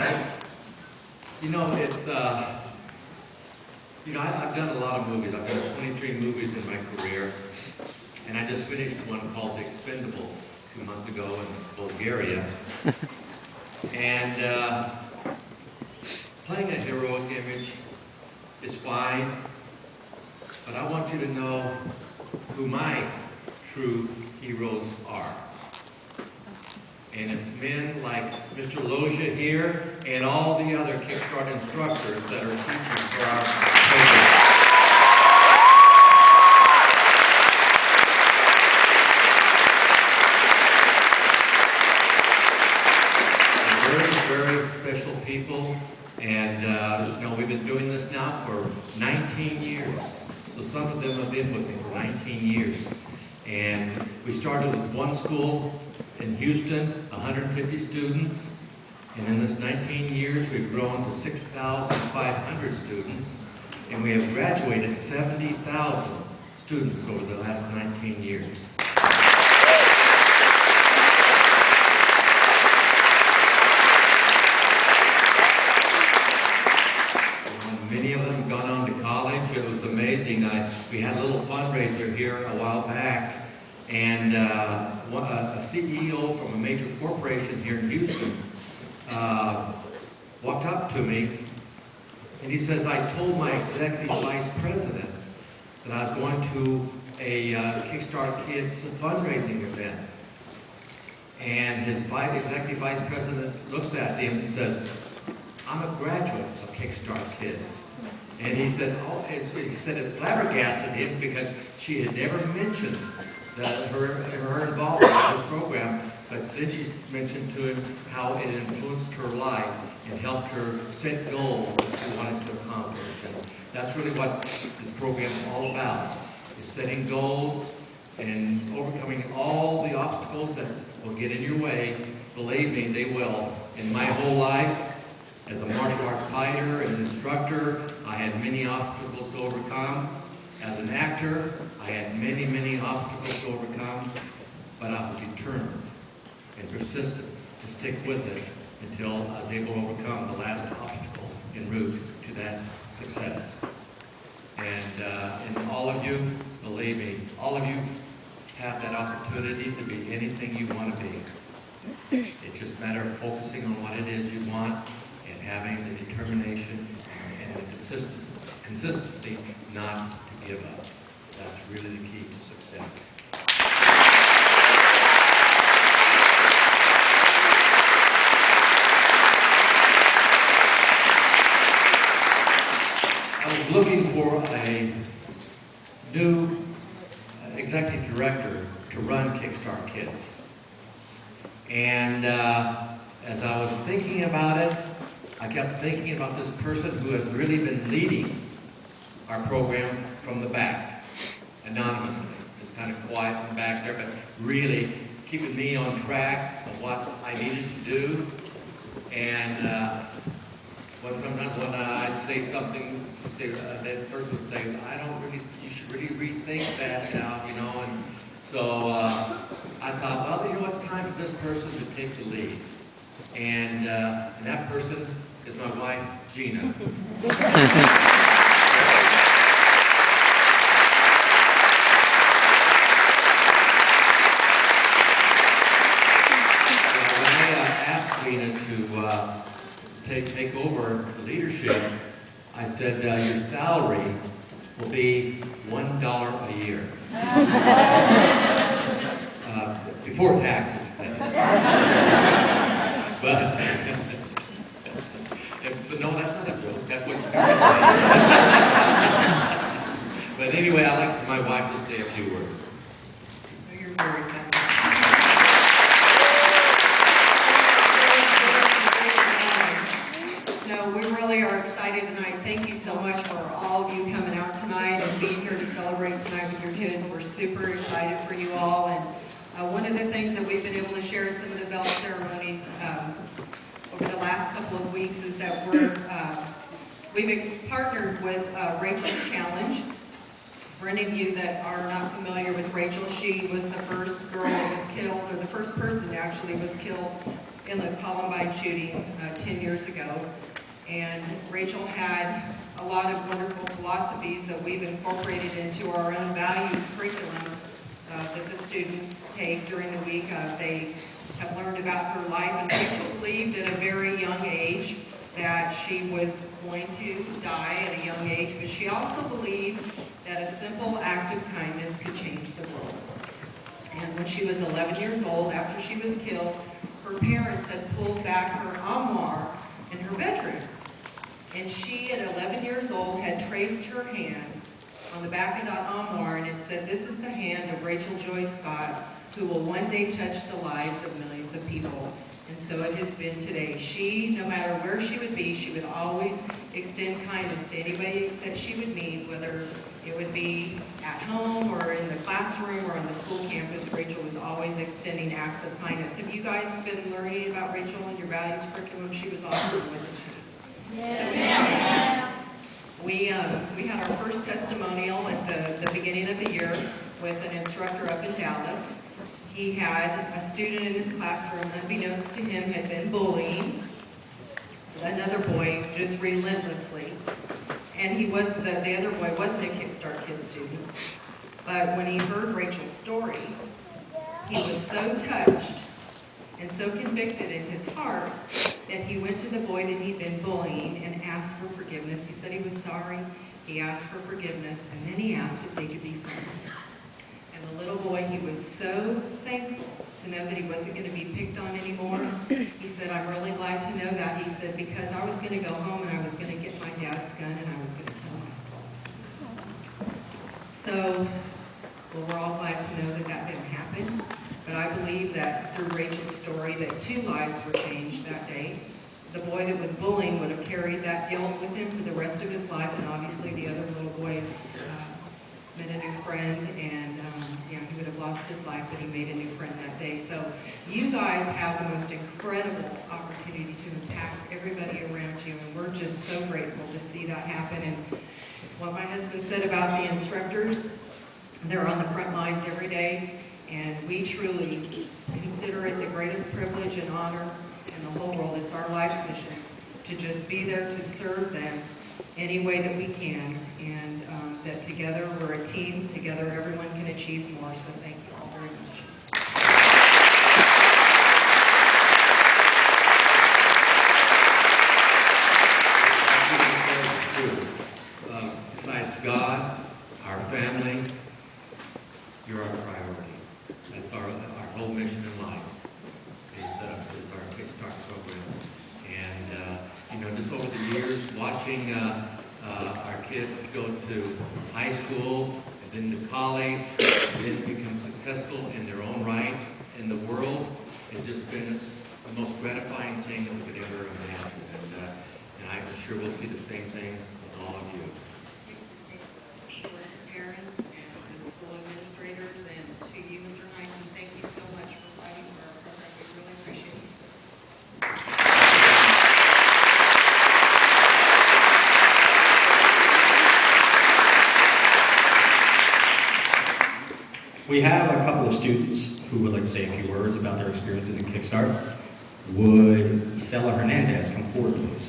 adults. You know, it's, I've done a lot of movies. I've done 23 movies in my career. And I just finished one called The Expendables 2 months ago in Bulgaria. And playing a heroic image is fine, but I want you to know who my true heroes are. And it's men like Mr. Loja here and all the other Kickstart instructors that are teaching for our program. They're very, very special people. And we've been doing this now for 19 years. So some of them have been with me for 19 years. And we started with one school in Houston, 150 students. And in this 19 years, we've grown to 6,500 students. And we have graduated 70,000 students over the last 19 years. Many of them have gone on to college. It was amazing. We had a little fundraiser here a while back, and a CEO from a major corporation here in Houston walked up to me, and he says, I told my executive vice president that I was going to a Kickstart Kids fundraising event. And his executive vice president looks at him and says, I'm a graduate of Kickstart Kids. And he said, it flabbergasted him because she had never mentioned her involvement in this program, but then she mentioned to him how it influenced her life and helped her set goals that she wanted to accomplish. And that's really what this program is all about, is setting goals and overcoming all the obstacles that will get in your way. Believe me, they will. In my whole life, as a martial arts fighter and instructor, I had many obstacles to overcome. As an actor, I had many, many obstacles to overcome, but I was determined and persistent to stick with it until I was able to overcome the last obstacle en route to that success. And all of you, believe me, all of you have that opportunity to be anything you want to be. It's just a matter of focusing on what it is you want and having the determination and the consistency not to give up. That's really the key to success. I was looking for a new executive director to run Kickstart Kids. And as I was thinking about it, I kept thinking about this person who has really been leading our program from the back, anonymously. Just kind of quiet in the back there, but really keeping me on track of what I needed to do. And sometimes when I'd say something, that person would say, you should really rethink that now, you know. And so I thought, well, it's time for this person to take the lead. And that person is my wife, Gina. Asked Gina to take over the leadership, I said, your salary will be $1 a year. Before taxes. But no, that's not a joke. That's what But anyway, I'd like my wife to say a few words. You're very kind. No, we really are excited tonight. Thank you so much for all of you coming out tonight and being here to celebrate tonight with your kids. We're super excited for you all. And one of the things that we've been able to share in some of the bell ceremonies over the last couple of weeks is that we've partnered with Rachel's Challenge. For any of you that are not familiar with Rachel, she was the first girl that was killed, or the first person actually was killed in the Columbine shooting 10 years ago. And Rachel had a lot of wonderful philosophies that we've incorporated into our own values curriculum that the students take during the week. They have learned about her life, and Rachel believed at a very young age that she was going to die at a young age, but she also believed that a simple act of kindness could change the world. And when she was 11 years old, after she was killed, her parents had pulled back her armoire in her bedroom. And she, at 11 years old, had traced her hand on the back of that armoire, and it said, "This is the hand of Rachel Joy Scott, who will one day touch the lives of millions of people." And so it has been today. She, no matter where she would be, she would always extend kindness to anybody that she would meet, whether it would be at home or in the classroom or on the school campus. Rachel was always extending acts of kindness. Have you guys been learning about Rachel in your values curriculum? She was awesome, wasn't she? Yeah. We had our first testimonial at the beginning of the year with an instructor up in Dallas. He had a student in his classroom, unbeknownst to him, had been bullying another boy just relentlessly. And the other boy wasn't a Kickstart Kids student. But when he heard Rachel's story, he was so touched and so convicted in his heart that he went to the boy that he'd been bullying and asked for forgiveness. He said he was sorry. He asked for forgiveness, and then he asked if they could be friends. And the little boy, he was so thankful to know that he wasn't going to be picked on anymore. He said, "I'm really glad to know that." He said, "Because I was going to go home and I was going to get my dad's gun and I was going to kill myself." So, well, we're all glad to know that that didn't happen. But I believe that through Rachel's story that 2 lives were changed that day. The boy that was bullying would have carried that guilt with him for the rest of his life, and obviously the other little boy met a new friend, and he would have lost his life, but he made a new friend that day. So you guys have the most incredible opportunity to impact everybody around you, and we're just so grateful to see that happen. And what my husband said about the instructors, they're on the front lines every day, and we truly consider it the greatest privilege and honor in the whole world. It's our life's mission to just be there to serve them any way that we can, and that together we're a team. Together everyone can achieve more. So thank you all very much. Besides God, our family, you're our priority. That's our whole mission in life is our Kickstart program. And just over the years, watching our kids go to high school and then to college, and then become successful in their own right in the world, has just been the most gratifying thing that we could ever imagine. And I'm sure we'll see the same thing with all of you. Parents and the school administrators, and to you, Mr. Heinzen, thank you so much for fighting for our program. We really appreciate you, sir. We have a couple of students who would like to say a few words about their experiences in Kickstart. Would Isela Hernandez come forward, please?